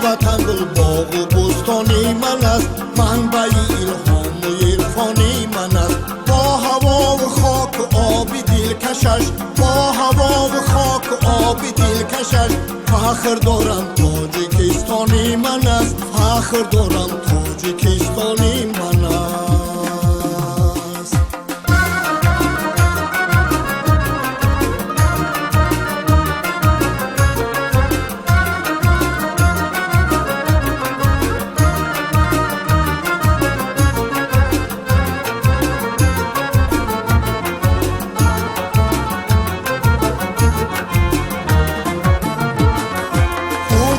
وطن گل باغ و بستانی من است، منبع الهام و عرفانی من است. با هوا و خاک و آب دلکشش، با هوا و خاک و آب دلکشش فخر دارم تاجیکستانی من است، فخر دارم تاجیکستانی من است.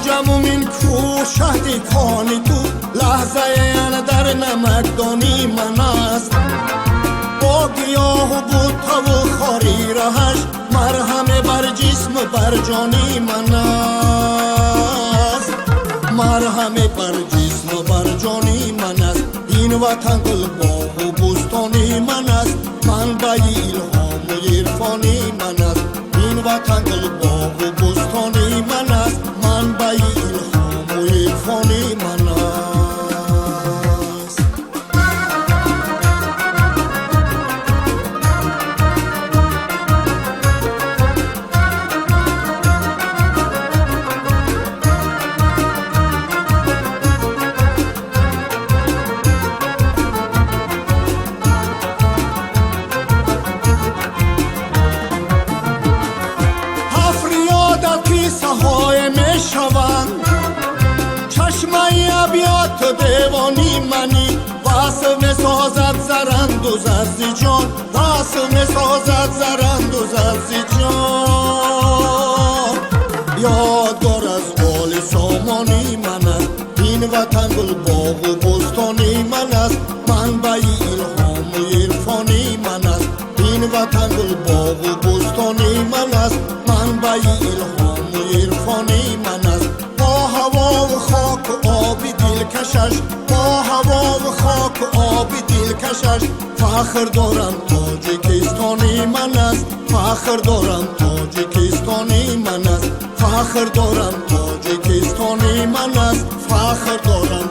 جمومین کو شهدی کانی تو، لحظه این در نمکدانی من است. با گیاه و بوتا و خاری رهش مرهم بر جسم بر جانی من است، مرهم بر جسم بر جانی من است. این وطن گل باغ و بستانی من است، منبع الهام و عرفانی من است. این وطن گل باغ و بستانی من است، منبع الهام و عرفانی من است. های می شوند چشمه ابیات دیوانی منی، واسه می سازد زرند و زرزی جان، واسه می سازد زرند و زرزی جان. یادگار از حال سامانی من است، این وطن گل باغ و بستانی من است، منبع الهام و عرفانی من است. این وطن گل باغ و بستانی من است، منبع الهام عرفانی من است. با هوا و خاک و آب دلکشش، با هوا و خاک و آب دلکشش فخر دارم تاجیکستانی من است، فخر دارم تاجیکستانی من است، فخر دارم تاجیکستانی من است، فخر دارم